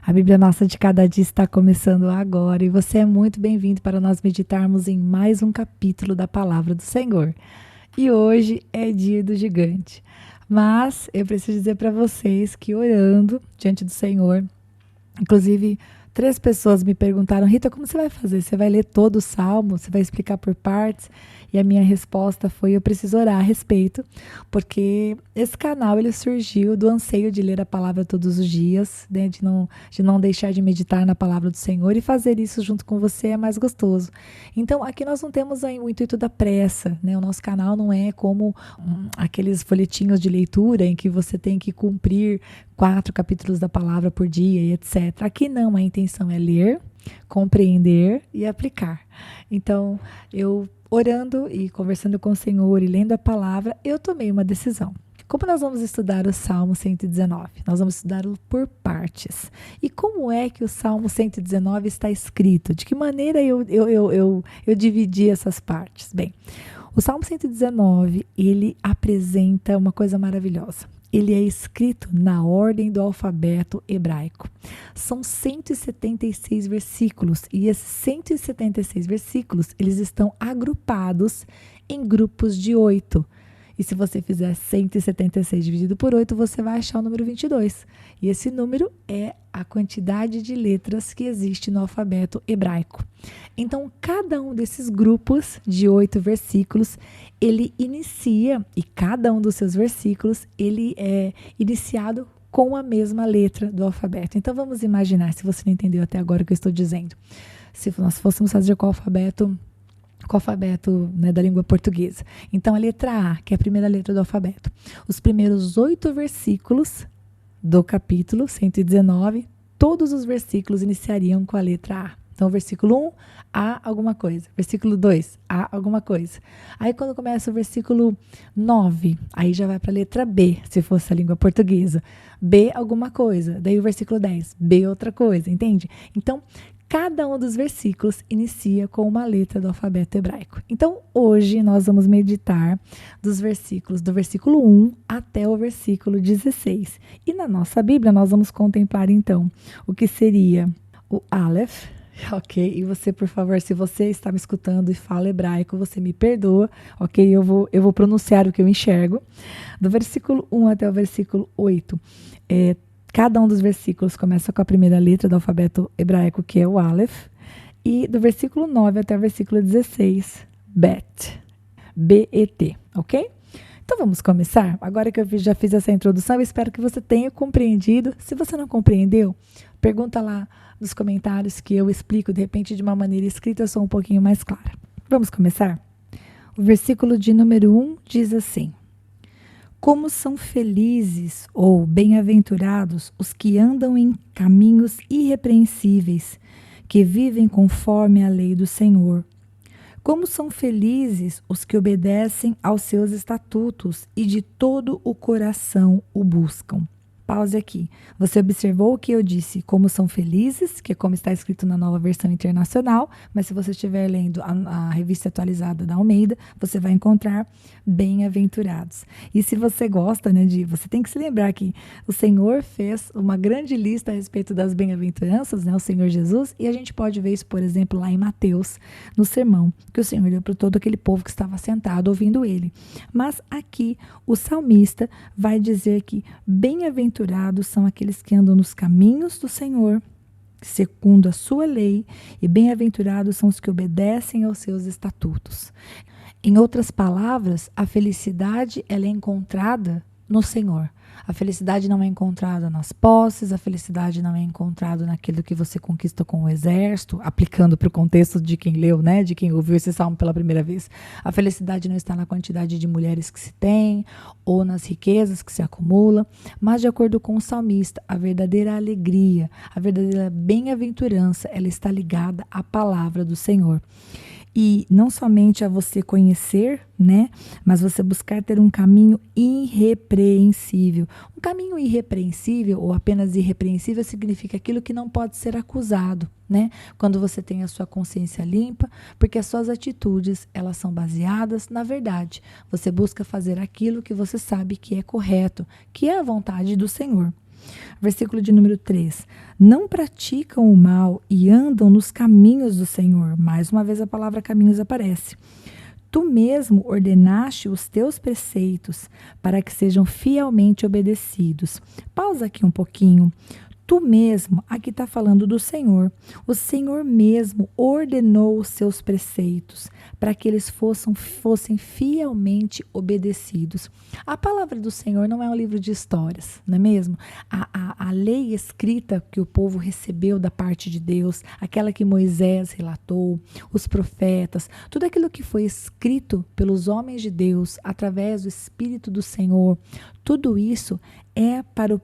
A Bíblia Nossa de Cada Dia está começando agora e você é muito bem-vindo para nós meditarmos em mais um capítulo da Palavra do Senhor. E hoje é dia do gigante, mas eu preciso dizer para vocês que orando diante do Senhor, inclusive 3 pessoas me perguntaram: Rita, como você vai fazer? Você vai ler todo o Salmo? Você vai explicar por partes? E a minha resposta foi: eu preciso orar a respeito, porque esse canal ele surgiu do anseio de ler a palavra todos os dias, né, de não deixar de meditar na palavra do Senhor, e fazer isso junto com você é mais gostoso. Então, aqui nós não temos o intuito da pressa, né? O nosso canal não é como aqueles folhetinhos de leitura em que você tem que cumprir 4 capítulos da palavra por dia e etc. Aqui não, a intenção é ler, compreender e aplicar. Então, eu orando e conversando com o Senhor e lendo a palavra, eu tomei uma decisão. Como nós vamos estudar o Salmo 119? Nós vamos estudá-lo por partes. E como é que o Salmo 119 está escrito? De que maneira eu dividi essas partes? Bem, o Salmo 119, ele apresenta uma coisa maravilhosa. Ele é escrito na ordem do alfabeto hebraico. São 176 versículos e esses 176 versículos, eles estão agrupados em grupos de 8. E se você fizer 176 dividido por 8, você vai achar o número 22. E esse número é a quantidade de letras que existe no alfabeto hebraico. Então, cada um desses grupos de 8 versículos, ele inicia, e cada um dos seus versículos, ele é iniciado com a mesma letra do alfabeto. Então, vamos imaginar, se você não entendeu até agora o que eu estou dizendo. Se nós fôssemos fazer com o alfabeto, né, da língua portuguesa. Então, a letra A, que é a primeira letra do alfabeto. Os primeiros 8 versículos do capítulo 119, todos os versículos iniciariam com a letra A. Então, versículo 1, A alguma coisa. Versículo 2, A alguma coisa. Aí, quando começa o versículo 9, aí já vai para a letra B, se fosse a língua portuguesa. B alguma coisa. Daí o versículo 10, B outra coisa, entende? Então, cada um dos versículos inicia com uma letra do alfabeto hebraico. Então, hoje nós vamos meditar dos versículos, do versículo 1 até o versículo 16. E na nossa Bíblia nós vamos contemplar, então, o que seria o Aleph, ok? E você, por favor, se você está me escutando e fala hebraico, você me perdoa, ok? Eu vou pronunciar o que eu enxergo. Do versículo 1 até o versículo 8, cada um dos versículos começa com a primeira letra do alfabeto hebraico, que é o Aleph, e do versículo 9 até o versículo 16, Bet, B-E-T, ok? Então vamos começar? Agora que eu já fiz essa introdução, eu espero que você tenha compreendido. Se você não compreendeu, pergunta lá nos comentários que eu explico, de repente de uma maneira escrita, eu sou um pouquinho mais clara. Vamos começar? O versículo de número 1 diz assim: como são felizes ou bem-aventurados os que andam em caminhos irrepreensíveis, que vivem conforme a lei do Senhor. Como são felizes os que obedecem aos seus estatutos e de todo o coração o buscam. Pause aqui. Você observou o que eu disse, como são felizes, que é como está escrito na Nova Versão Internacional, mas se você estiver lendo a revista atualizada da Almeida, você vai encontrar bem-aventurados. E se você gosta, né, você tem que se lembrar que o Senhor fez uma grande lista a respeito das bem-aventuranças, né, o Senhor Jesus, e a gente pode ver isso, por exemplo, lá em Mateus, no sermão que o Senhor deu para todo aquele povo que estava sentado ouvindo ele. Mas aqui o salmista vai dizer que bem-aventurados são aqueles que andam nos caminhos do Senhor, segundo a sua lei, e bem-aventurados são os que obedecem aos seus estatutos. Em outras palavras, a felicidade ela é encontrada no Senhor. A felicidade não é encontrada nas posses, a felicidade não é encontrada naquilo que você conquista com o exército, aplicando para o contexto de quem leu, né, de quem ouviu esse salmo pela primeira vez. A felicidade não está na quantidade de mulheres que se tem, ou nas riquezas que se acumula, mas de acordo com o salmista, a verdadeira alegria, a verdadeira bem-aventurança, ela está ligada à palavra do Senhor. E não somente a você conhecer, né, mas você buscar ter um caminho irrepreensível. Um caminho irrepreensível ou apenas irrepreensível significa aquilo que não pode ser acusado, né? Quando você tem a sua consciência limpa, porque as suas atitudes, elas são baseadas na verdade. Você busca fazer aquilo que você sabe que é correto, que é a vontade do Senhor. Versículo de número 3. Não praticam o mal e andam nos caminhos do Senhor. Mais uma vez a palavra caminhos aparece. Tu mesmo ordenaste os teus preceitos para que sejam fielmente obedecidos. Pausa aqui um pouquinho. Tu mesmo, aqui está falando do Senhor. O Senhor mesmo ordenou os seus preceitos para que eles fossem fielmente obedecidos. A palavra do Senhor não é um livro de histórias, não é mesmo? A lei escrita que o povo recebeu da parte de Deus, aquela que Moisés relatou, os profetas, tudo aquilo que foi escrito pelos homens de Deus através do Espírito do Senhor, tudo isso é para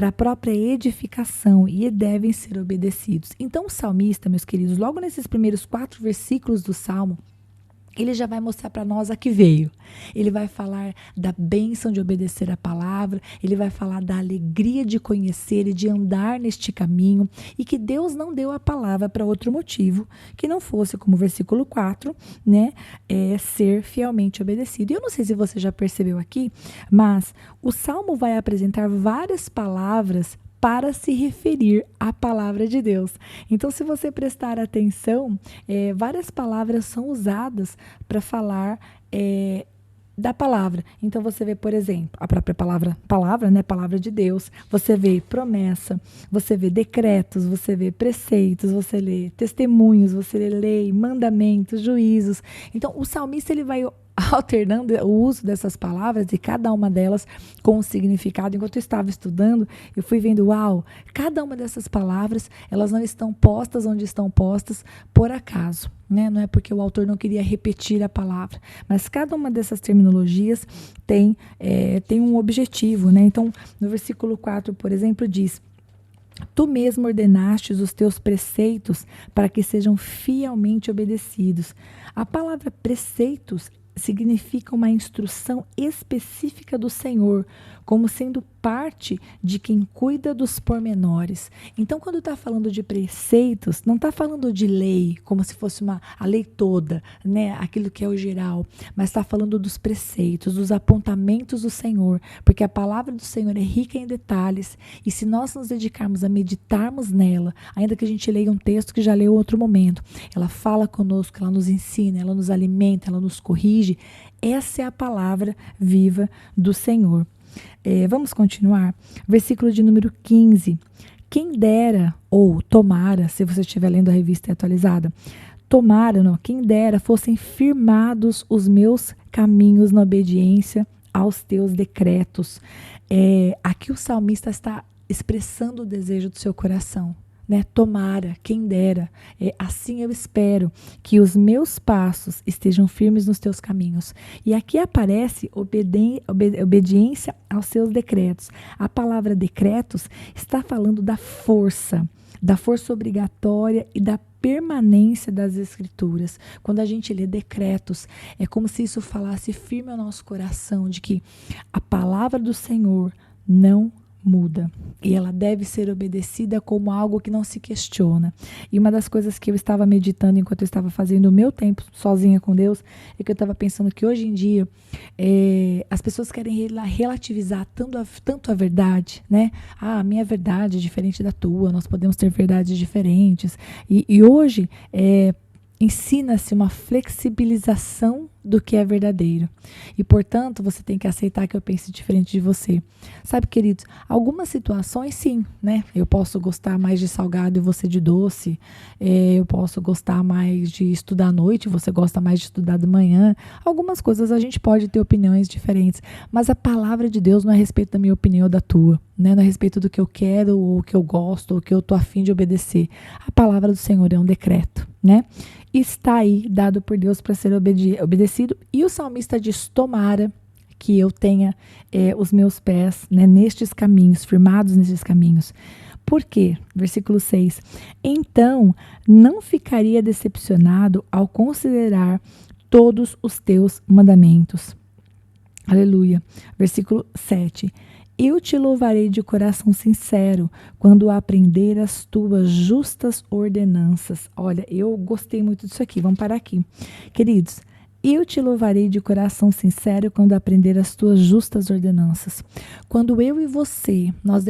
a própria edificação e devem ser obedecidos. Então o salmista, meus queridos, logo nesses primeiros 4 versículos do Salmo, ele já vai mostrar para nós a que veio. Ele vai falar da bênção de obedecer a palavra, ele vai falar da alegria de conhecer e de andar neste caminho, e que Deus não deu a palavra para outro motivo, que não fosse, como o versículo 4, né, ser fielmente obedecido. E eu não sei se você já percebeu aqui, mas o Salmo vai apresentar várias palavras para se referir à palavra de Deus. Então, se você prestar atenção, várias palavras são usadas para falar da palavra. Então, você vê, por exemplo, a própria palavra, né? Palavra de Deus. Você vê promessa, você vê decretos, você vê preceitos, você lê testemunhos, você lê lei, mandamentos, juízos. Então, o salmista ele vai alternando o uso dessas palavras e cada uma delas com um significado. Enquanto eu estava estudando, eu fui vendo, uau, cada uma dessas palavras, elas não estão postas onde estão postas por acaso, né? Não é porque o autor não queria repetir a palavra, mas cada uma dessas terminologias tem um objetivo, né? Então, no versículo 4, por exemplo, diz: Tu mesmo ordenastes os teus preceitos para que sejam fielmente obedecidos. A palavra preceitos significa uma instrução específica do Senhor, como sendo parte de quem cuida dos pormenores. Então, quando está falando de preceitos, não está falando de lei, como se fosse a lei toda, né? Aquilo que é o geral, mas está falando dos preceitos, dos apontamentos do Senhor, porque a palavra do Senhor é rica em detalhes, e se nós nos dedicarmos a meditarmos nela, ainda que a gente leia um texto que já leu em outro momento, ela fala conosco, ela nos ensina, ela nos alimenta, ela nos corrige. Essa é a palavra viva do Senhor. Vamos continuar. Versículo de número 15. Quem dera, ou tomara, se você estiver lendo a revista atualizada, quem dera fossem firmados os meus caminhos na obediência aos teus decretos. Aqui o salmista está expressando o desejo do seu coração. Né? Tomara, quem dera, assim eu espero que os meus passos estejam firmes nos teus caminhos. E aqui aparece obediência aos seus decretos. A palavra decretos está falando da força obrigatória e da permanência das Escrituras. Quando a gente lê decretos, é como se isso falasse firme ao nosso coração de que a palavra do Senhor não muda, e ela deve ser obedecida como algo que não se questiona. E uma das coisas que eu estava meditando enquanto eu estava fazendo o meu tempo sozinha com Deus, é que eu estava pensando que hoje em dia as pessoas querem relativizar tanto a verdade, né? A minha verdade é diferente da tua, nós podemos ter verdades diferentes, e hoje ensina-se uma flexibilização do que é verdadeiro. E, portanto, você tem que aceitar que eu pense diferente de você. Sabe, queridos, algumas situações, sim, né? Eu posso gostar mais de salgado e você de doce. Eu posso gostar mais de estudar à noite, você gosta mais de estudar de manhã. Algumas coisas a gente pode ter opiniões diferentes, mas a palavra de Deus não é a respeito da minha opinião ou da tua, né? Não é a respeito do que eu quero, ou o que eu gosto, ou o que eu estou a fim de obedecer. A palavra do Senhor é um decreto, né? Está aí, dado por Deus para ser obedecido. E o salmista diz: tomara que eu tenha os meus pés, né, nestes caminhos, firmados nestes caminhos. Por quê? Versículo 6. Então, não ficaria decepcionado ao considerar todos os teus mandamentos. Aleluia. Versículo 7. Eu te louvarei de coração sincero quando aprender as tuas justas ordenanças. Olha, eu gostei muito disso aqui. Vamos parar aqui. Queridos, Eu te louvarei de coração sincero quando aprender as tuas justas ordenanças. Quando eu e você, nós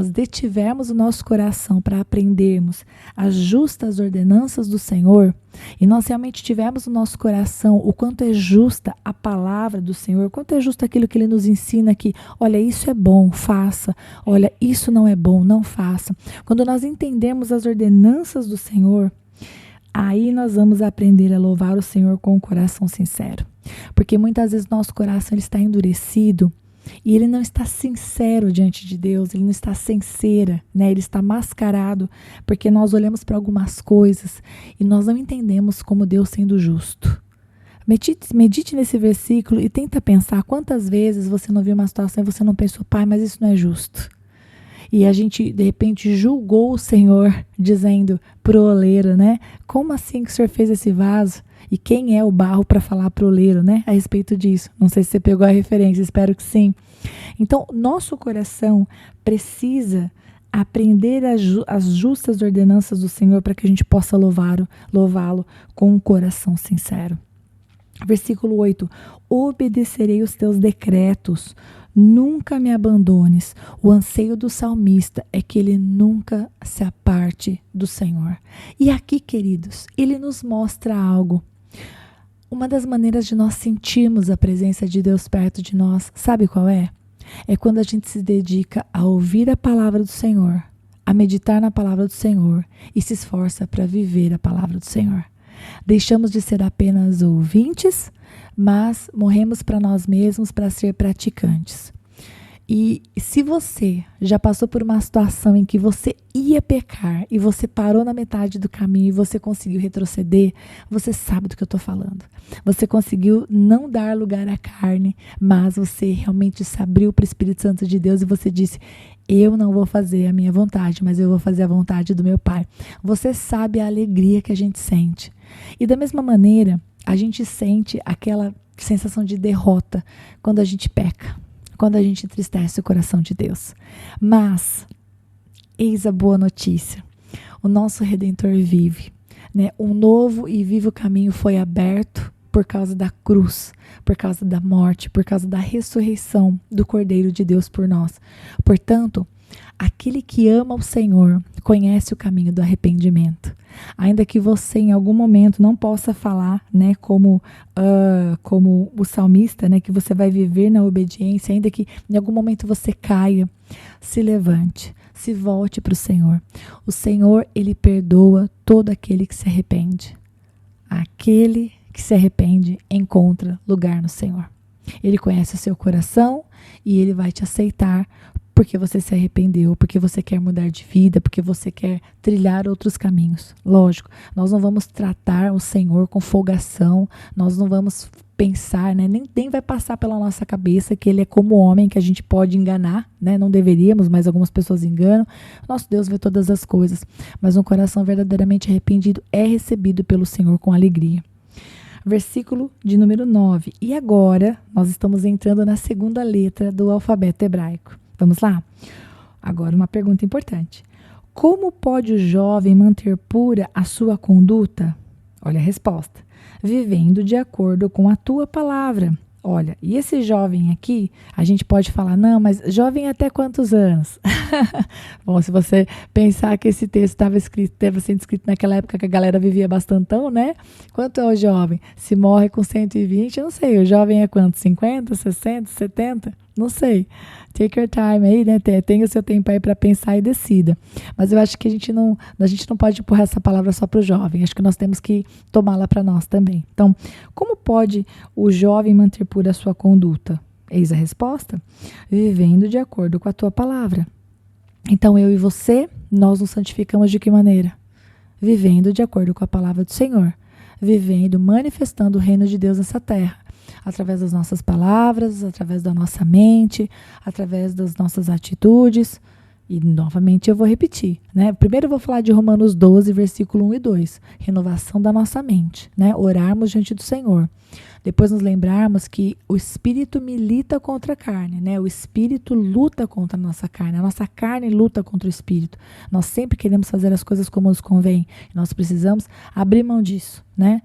detivermos o nosso coração para aprendermos as justas ordenanças do Senhor, e nós realmente tivermos no nosso coração o quanto é justa a palavra do Senhor, o quanto é justo aquilo que Ele nos ensina que, olha, isso é bom, faça. Olha, isso não é bom, não faça. Quando nós entendemos as ordenanças do Senhor, aí nós vamos aprender a louvar o Senhor com o coração sincero. Porque muitas vezes nosso coração ele está endurecido e ele não está sincero diante de Deus, ele não está sincera, né? Ele está mascarado, porque nós olhamos para algumas coisas e nós não entendemos como Deus sendo justo. Medite nesse versículo e tenta pensar quantas vezes você não viu uma situação e você não pensou, pai, mas isso não é justo. E a gente, de repente, julgou o Senhor, dizendo pro oleiro, né? Como assim que o Senhor fez esse vaso? E quem é o barro para falar pro oleiro, né? A respeito disso. Não sei se você pegou a referência, espero que sim. Então, nosso coração precisa aprender as justas ordenanças do Senhor para que a gente possa louvá-lo com um coração sincero. Versículo 8. Obedecerei os teus decretos. Nunca me abandones. O anseio do salmista é que ele nunca se aparte do Senhor. E aqui, queridos, ele nos mostra algo. Uma das maneiras de nós sentirmos a presença de Deus perto de nós, sabe qual é? É quando a gente se dedica a ouvir a palavra do Senhor, a meditar na palavra do Senhor e se esforça para viver a palavra do Senhor. Deixamos de ser apenas ouvintes, mas morremos para nós mesmos para ser praticantes. E se você já passou por uma situação em que você ia pecar e você parou na metade do caminho e você conseguiu retroceder, você sabe do que eu estou falando. Você conseguiu não dar lugar à carne, mas você realmente se abriu para o Espírito Santo de Deus e você disse, eu não vou fazer a minha vontade, mas eu vou fazer a vontade do meu Pai. Você sabe a alegria que a gente sente. E da mesma maneira, a gente sente aquela sensação de derrota quando a gente peca, quando a gente entristece o coração de Deus. Mas, eis a boa notícia, o nosso Redentor vive, né? Um novo e vivo caminho foi aberto por causa da cruz, por causa da morte, por causa da ressurreição do Cordeiro de Deus por nós. Portanto, aquele que ama o Senhor conhece o caminho do arrependimento. Ainda que você em algum momento não possa falar, né, como o salmista, né, que você vai viver na obediência, ainda que em algum momento você caia, se levante, se volte para o Senhor. O Senhor, Ele perdoa todo aquele que se arrepende. Aquele que se arrepende encontra lugar no Senhor. Ele conhece o seu coração e Ele vai te aceitar porque você se arrependeu, porque você quer mudar de vida, porque você quer trilhar outros caminhos. Lógico, nós não vamos tratar o Senhor com folgação, nós não vamos pensar, né? Nem vai passar pela nossa cabeça que Ele é como homem, que a gente pode enganar, né? Não deveríamos, mas algumas pessoas enganam. Nosso Deus vê todas as coisas, mas um coração verdadeiramente arrependido é recebido pelo Senhor com alegria. Versículo de número 9. E agora, nós estamos entrando na segunda letra do alfabeto hebraico. Vamos lá? Agora uma pergunta importante. Como pode o jovem manter pura a sua conduta? Olha a resposta. Vivendo de acordo com a tua palavra. Olha, e esse jovem aqui, a gente pode falar, não, mas jovem até quantos anos? Bom, se você pensar que esse texto estava sendo escrito naquela época que a galera vivia bastantão, né? Quanto é o jovem? Se morre com 120, eu não sei, o jovem é quanto? 50, 60, 70? Não sei. Take your time aí, né? Tenha o seu tempo aí para pensar e decida. Mas eu acho que a gente não pode empurrar essa palavra só para o jovem. Acho que nós temos que tomá-la para nós também. Então, como pode o jovem manter pura a sua conduta? Eis a resposta. Vivendo de acordo com a tua palavra. Então, eu e você, nós nos santificamos de que maneira? Vivendo de acordo com a palavra do Senhor. Vivendo, manifestando o reino de Deus nessa terra. Através das nossas palavras, através da nossa mente, através das nossas atitudes. E, novamente, eu vou repetir, né? Primeiro eu vou falar de Romanos 12, versículo 1 e 2. Renovação da nossa mente, né? Orarmos diante do Senhor. Depois nos lembrarmos que o Espírito milita contra a carne, né? O Espírito luta contra a nossa carne luta contra o Espírito. Nós sempre queremos fazer as coisas como nos convém. Nós precisamos abrir mão disso, né?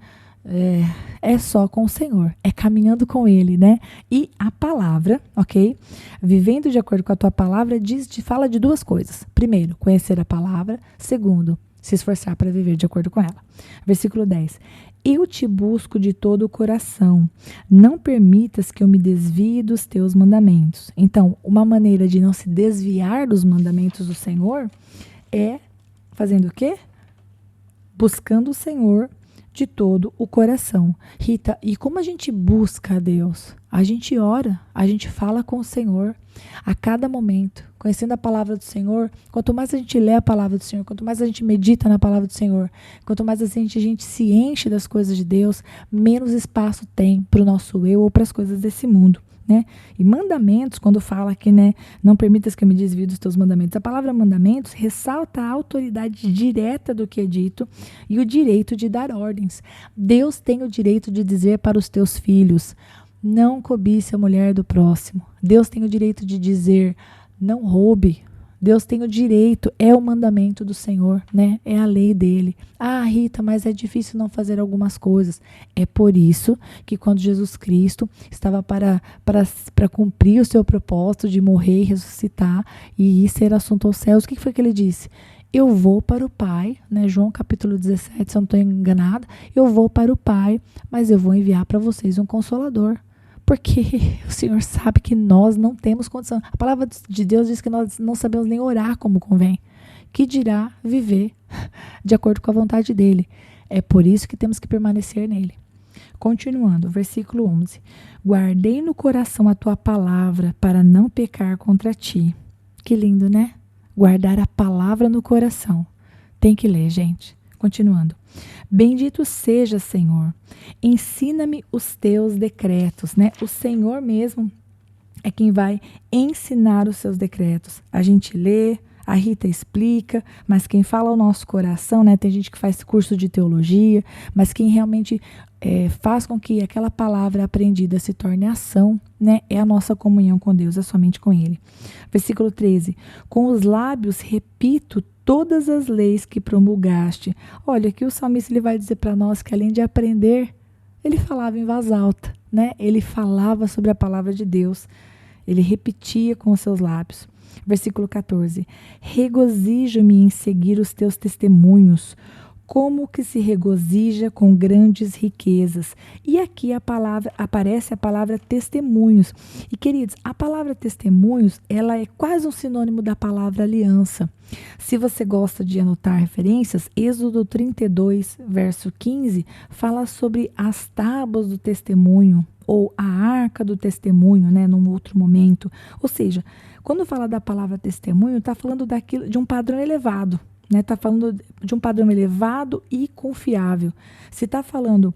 é só com o Senhor, é caminhando com Ele, né? E a palavra, ok? Vivendo de acordo com a tua palavra, fala de duas coisas. Primeiro, conhecer a palavra. Segundo, se esforçar para viver de acordo com ela. Versículo 10. Eu te busco de todo o coração. Não permitas que eu me desvie dos teus mandamentos. Então, uma maneira de não se desviar dos mandamentos do Senhor é fazendo o quê? Buscando o Senhor de todo o coração. Rita, e como a gente busca a Deus? A gente ora, a gente fala com o Senhor a cada momento, conhecendo a palavra do Senhor. Quanto mais a gente lê a palavra do Senhor, quanto mais a gente medita na palavra do Senhor, quanto mais a gente se enche das coisas de Deus, menos espaço tem para o nosso eu ou para as coisas desse mundo. Né? E mandamentos, quando fala que, né, não permitas que eu me desvie dos teus mandamentos, a palavra mandamentos ressalta a autoridade direta do que é dito e o direito de dar ordens. Deus tem o direito de dizer para os teus filhos: não cobice a mulher do próximo. Deus tem o direito de dizer: não roube. Deus tem o direito, é o mandamento do Senhor, né? É a lei dele. Ah, Rita, mas é difícil não fazer algumas coisas. É por isso que quando Jesus Cristo estava para cumprir o seu propósito de morrer e ressuscitar e ir ser assunto aos céus, o que foi que ele disse? Eu vou para o Pai, né? João capítulo 17, se eu não estou enganada, eu vou para o Pai, mas eu vou enviar para vocês um Consolador. Porque o Senhor sabe que nós não temos condição. A palavra de Deus diz que nós não sabemos nem orar como convém. Que dirá viver de acordo com a vontade dele. É por isso que temos que permanecer nele. Continuando, versículo 11. Guardei no coração a tua palavra para não pecar contra ti. Que lindo, né? Guardar a palavra no coração. Tem que ler, gente. Continuando. Bendito seja, Senhor. Ensina-me os teus decretos, né? O Senhor mesmo é quem vai ensinar os seus decretos. A gente lê, a Rita explica, mas quem fala ao nosso coração, né? Tem gente que faz curso de teologia, mas quem realmente faz com que aquela palavra aprendida se torne ação, né? É a nossa comunhão com Deus, é somente com Ele. Versículo 13. Com os lábios repito todas as leis que promulgaste. Olha, aqui o salmista ele vai dizer para nós que além de aprender, ele falava em voz alta, né? Ele falava sobre a palavra de Deus. Ele repetia com os seus lábios. Versículo 14. Regozijo-me em seguir os teus testemunhos, como que se regozija com grandes riquezas. E aqui aparece a palavra testemunhos. E, queridos, a palavra testemunhos, ela é quase um sinônimo da palavra aliança. Se você gosta de anotar referências, Êxodo 32, verso 15, fala sobre as tábuas do testemunho, ou a arca do testemunho, né, num outro momento. Ou seja, quando fala da palavra testemunho, está falando de um padrão elevado. Está falando de um padrão elevado e confiável. Se está falando,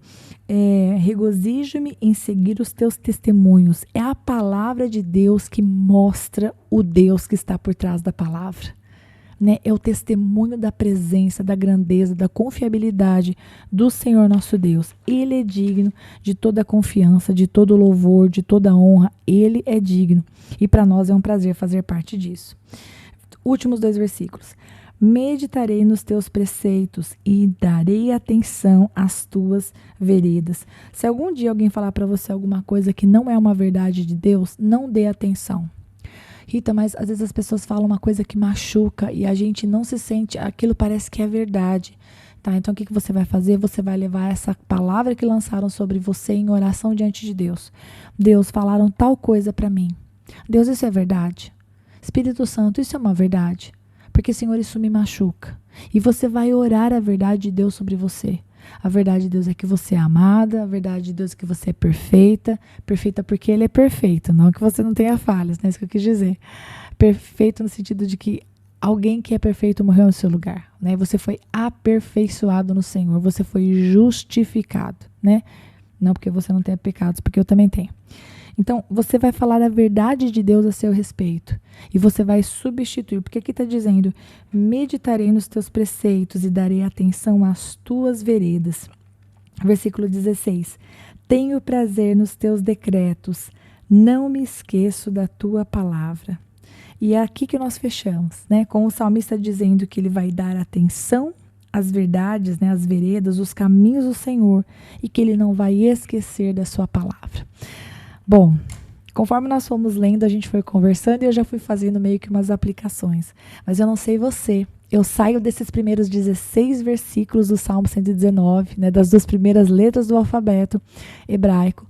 regozijo-me em seguir os teus testemunhos, é a palavra de Deus que mostra o Deus que está por trás da palavra. Né? É o testemunho da presença, da grandeza, da confiabilidade do Senhor nosso Deus. Ele é digno de toda confiança, de todo louvor, de toda honra. Ele é digno. E para nós é um prazer fazer parte disso. Últimos 2 versículos. Meditarei nos teus preceitos e darei atenção às tuas veredas. Se algum dia alguém falar para você alguma coisa que não é uma verdade de Deus, não dê atenção. Rita, mas às vezes as pessoas falam uma coisa que machuca e a gente não se sente, aquilo parece que é verdade. Tá? Então o que você vai fazer? Você vai levar essa palavra que lançaram sobre você em oração diante de Deus. Deus, falaram tal coisa para mim. Deus, isso é verdade? Espírito Santo, isso é uma verdade? Porque, Senhor, isso me machuca. E você vai orar a verdade de Deus sobre você. A verdade de Deus é que você é amada, a verdade de Deus é que você é perfeita. Perfeita porque Ele é perfeito, não que você não tenha falhas, não é isso que eu quis dizer. Perfeito no sentido de que alguém que é perfeito morreu no seu lugar, né? Você foi aperfeiçoado no Senhor, você foi justificado, né? Não porque você não tenha pecados, porque eu também tenho. Então, você vai falar a verdade de Deus a seu respeito. E você vai substituir. Porque aqui está dizendo, meditarei nos teus preceitos e darei atenção às tuas veredas. Versículo 16. Tenho prazer nos teus decretos. Não me esqueço da tua palavra. E é aqui que nós fechamos, né? Com o salmista dizendo que ele vai dar atenção as verdades, né, as veredas, os caminhos do Senhor e que Ele não vai esquecer da sua palavra. Bom, conforme nós fomos lendo, a gente foi conversando e eu já fui fazendo meio que umas aplicações. Mas eu não sei você, eu saio desses primeiros 16 versículos do Salmo 119, né, das 2 primeiras letras do alfabeto hebraico,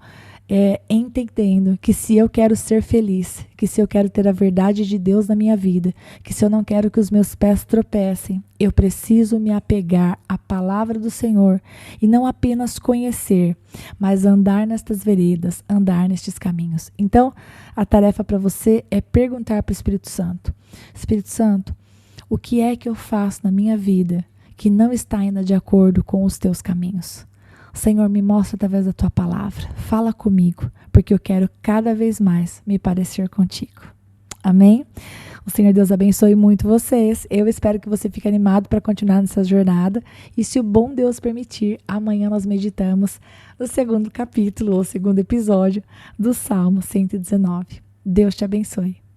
entendendo que se eu quero ser feliz, que se eu quero ter a verdade de Deus na minha vida, que se eu não quero que os meus pés tropecem, eu preciso me apegar à palavra do Senhor e não apenas conhecer, mas andar nestas veredas, andar nestes caminhos. Então, a tarefa para você é perguntar para o Espírito Santo: Espírito Santo, o que é que eu faço na minha vida que não está ainda de acordo com os teus caminhos? Senhor, me mostra através da tua palavra. Fala comigo, porque eu quero cada vez mais me parecer contigo. Amém? O Senhor Deus abençoe muito vocês. Eu espero que você fique animado para continuar nessa jornada. E se o bom Deus permitir, amanhã nós meditamos no segundo capítulo, ou segundo episódio do Salmo 119. Deus te abençoe.